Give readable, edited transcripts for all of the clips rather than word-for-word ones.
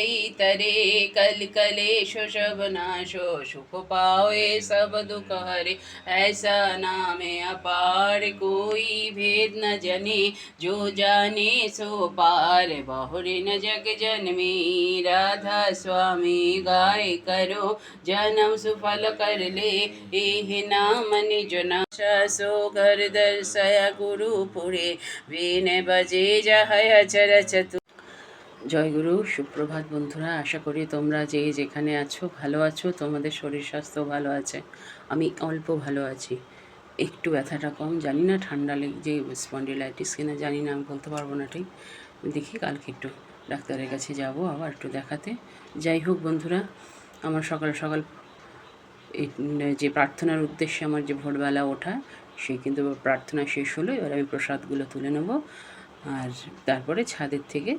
भई तरे, कल कलेश सब नाशो, सुख पावे सब दुख हरे। ऐसा नाम अपार कोई भेद न जने, जो जाने सो पार। बहुरे न जग जन्मी, राधा स्वामी गाय करो, जन्म सुफल कर ले, एहि नाम निज नाम। सो घर दर्शय गुरुपुरे, वीणे बजे जहय अचर चतु। জয় গুরু, সুপ্রভাত বন্ধুরা। আশা করি তোমরা যে যেখানে আছো ভালো আছো, তোমাদের শরীর স্বাস্থ্য ভালো আছে। আমি অল্প ভালো আছি, একটু ব্যথাটা কম। জানি না ঠান্ডা যে স্পন্ডিলাইটিস কিনা জানি না, আমি বলতে পারবো না ঠিক। দেখি কালকে একটু ডাক্তারের কাছে যাব আবার একটু দেখাতে। যাই হোক বন্ধুরা, আমার সকাল সকাল যে প্রার্থনার উদ্দেশ্যে আমার যে ভোরবেলা ওঠা, সেই কিন্তু প্রার্থনা শেষ হলো। এবার আমি প্রসাদগুলো তুলে নেব, আর তারপরে ছাদের থেকে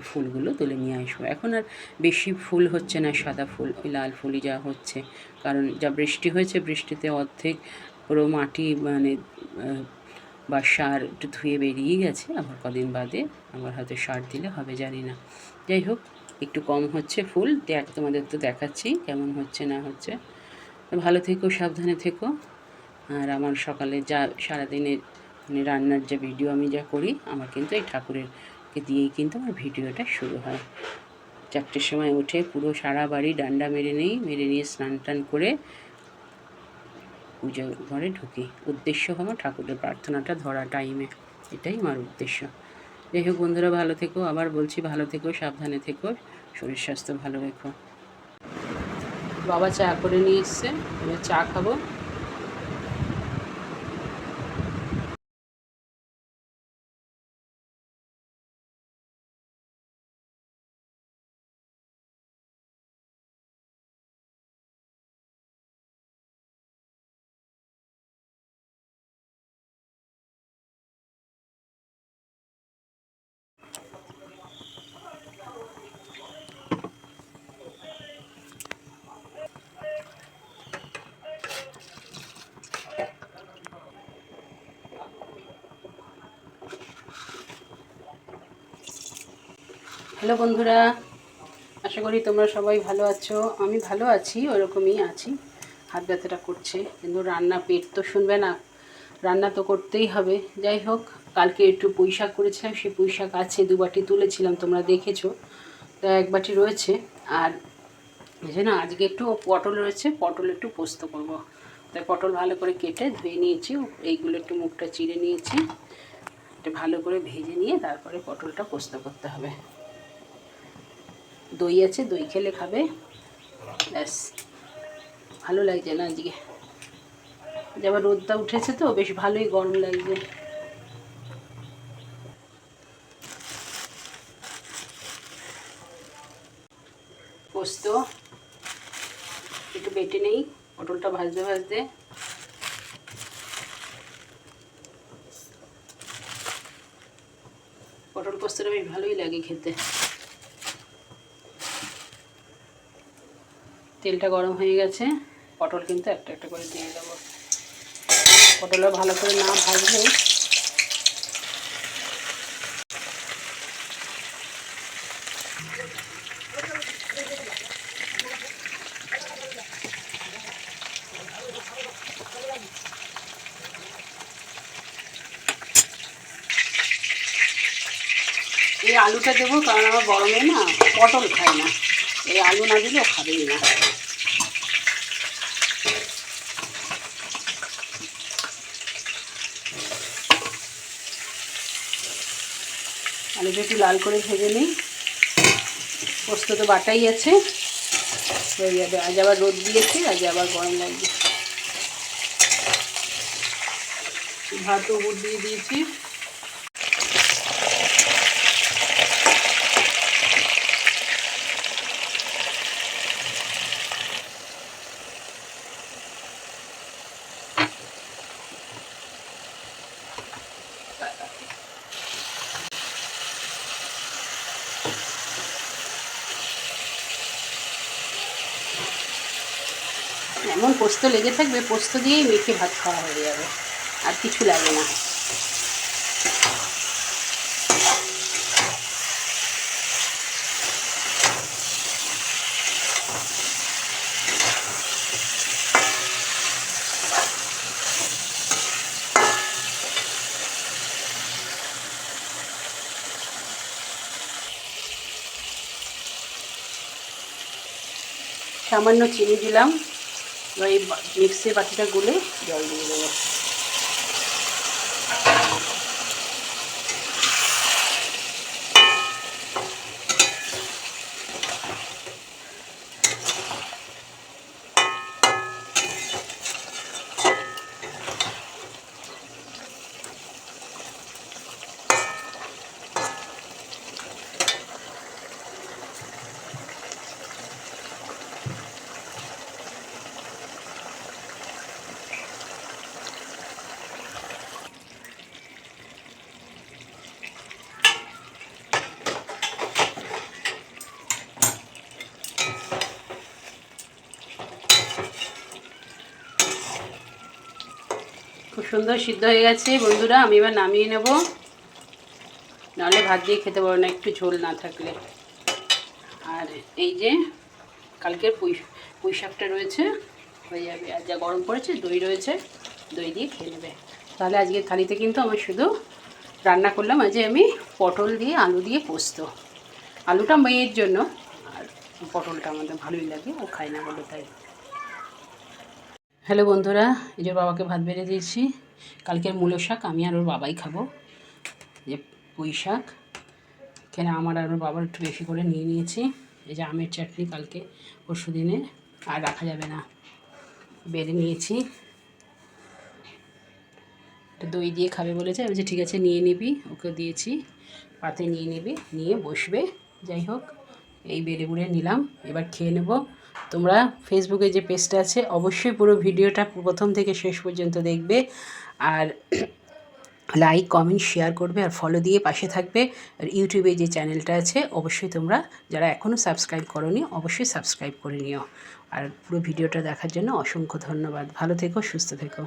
ফুলগুলো তুলে নিয়ে আসবো। এখন আর বেশি ফুল হচ্ছে না, সাদা ফুল, ওই লাল ফুলই যা হচ্ছে। কারণ যা বৃষ্টি হয়েছে, বৃষ্টিতে অর্ধেক পুরো মাটি মানে বা সার একটু ধুয়ে বেরিয়ে গেছে। আবার কদিন বাদে আবার হয়তো সার দিলে হবে, জানি না। যাই হোক, একটু কম হচ্ছে ফুল, তোমাদের তো দেখাচ্ছি কেমন হচ্ছে না হচ্ছে। ভালো থেকো, সাবধানে থেকো। আর আমার সকালে যা সারাদিনের মানে রান্নার যে ভিডিও আমি যা করি, আমার কিন্তু এই ঠাকুরেরকে দিয়েই কিন্তু আমার ভিডিওটা শুরু হয়। 4টের সময় উঠে পুরো সারা বাড়ি ডান্ডা মেরে নিয়ে স্নান টান করে পুজো ঘরে ঢুকি। উদ্দেশ্য আমার ঠাকুরের প্রার্থনাটা ধরা টাইমে, এটাই আমার উদ্দেশ্য। যাই হোক বন্ধুরা, ভালো থেকো, আবার বলছি ভালো থেকো, সাবধানে থেকো, শরীর স্বাস্থ্য ভালো রেখো। বাবা চা করে নিয়ে এসছে, এবার চা খাবো। হ্যালো বন্ধুরা, আশা করি তোমরা সবাই ভালো আছো। আমি ভালো আছি, ওরকমই আছি। হাত ব্যথাটা করছে, কিন্তু রান্না পেট তো শুনবে না, রান্না তো করতেই হবে। যাই হোক, কালকে একটু পুঁই শাক করেছিলাম, সেই পুঁই শাক আছে, 2 বাটি তুলেছিলাম, তোমরা দেখেছো। তা 1 বাটি রয়েছে। আর এই যে না, আজকে একটু পটল রয়েছে, পটল একটু পোস্ত করব। তাই পটল ভালো করে কেটে ধুয়ে নিয়েছি, এইগুলো একটু মুখটা চিড়ে নিয়েছি, এটা ভালো করে ভেজে নিয়ে তারপরে পটলটা পোস্ত করতে হবে। দই আছে, দই খেলে খাবে, ব্যাস। ভালো লাগছে না আজকে, যে আবার রোদটা উঠেছে তো বেশ ভালোই গরম লাগছে। পোস্ত একটু বেটে নেই, পটলটা ভাজতে ভাজতে। পটল পোস্তটা বেশ ভালোই লাগে খেতে। তেলটা গরম হয়ে গেছে, পটল কিন্তু একটা একটা করে দিয়ে দেবো। পটলটা ভালো করে না ভাজলে এই আলুটা দেবো, কারণ আমার গরমে না পটল খায় না, এই আলু না দিলেও খাবেই না। আলুটা একটু লাল করে ভেজে নিই। পোস্ত তো বাটাই আছে, হয়ে যাবে। আজ আবার রোদ দিয়েছে, আজ আবার গরম লাগবে। ভাত উপর দিয়ে দিয়েছি। এমন পোস্ত লেগে থাকবে, পোস্ত দিয়েই মেখে ভাত খাওয়া হয়ে যাবে, আর কিছু লাগে না। সামান্য চিনি দিলাম। এবার এই মিক্সির বাটিটা গুলে জল দিয়ে দেবো। খুব সুন্দর সিদ্ধ হয়ে গেছে বন্ধুরা, আমি এবার নামিয়ে নেব, নাহলে ভাত দিয়ে খেতে পারবো না একটু ঝোল না থাকলে। আর এই যে কালকের পুঁই শাকটা রয়েছে, হয়ে যাবে। আর যা গরম পড়েছে দই রয়েছে, দই দিয়ে খেয়ে নেবে। তাহলে আজকে থালিতে কিন্তু আমার শুধু রান্না করলাম আজ আমি পটল দিয়ে আলু দিয়ে পোস্ত। আলুটা মেয়ের জন্য, আর পটলটা আমাদের ভালোই লাগে, ও খায় না বলে তাই। হ্যালো বন্ধুরা, এই যে বাবাকে ভাত বেড়ে দিয়েছি। কালকের মূলো শাক আমি আর ওর বাবাই খাবো। যে পুঁই শাক এখানে আমার আর ওর বাবার একটু বেশি করে নিয়ে নিয়েছি। এই যে আমের চাটনি কালকে পরশু দিনে, আর রাখা যাবে না, বেড়ে নিয়েছি। এটা দই দিয়ে খাবে বলেছে, আমি বলছি ঠিক আছে নিয়ে নিবি, ওকে দিয়েছি পাতে নিয়ে নিবি, নিয়ে বসবে। যাই হোক, এই বেড়ে বুড়ে নিলাম, এবার খেয়ে নেব। তোমরা ফেসবুকে যে পেজটা আছে অবশ্যই পুরো ভিডিওটা প্রথম থেকে শেষ পর্যন্ত দেখবে, আর লাইক কমেন্ট শেয়ার করবে, আর ফলো দিয়ে পাশে থাকবে। আর ইউটিউবে যে চ্যানেলটা আছে অবশ্যই তোমরা যারা এখনও সাবস্ক্রাইব করোনি অবশ্যই সাবস্ক্রাইব করে নিও। আর পুরো ভিডিওটা দেখার জন্য অসংখ্য ধন্যবাদ। ভালো থেকো, সুস্থ থেকো।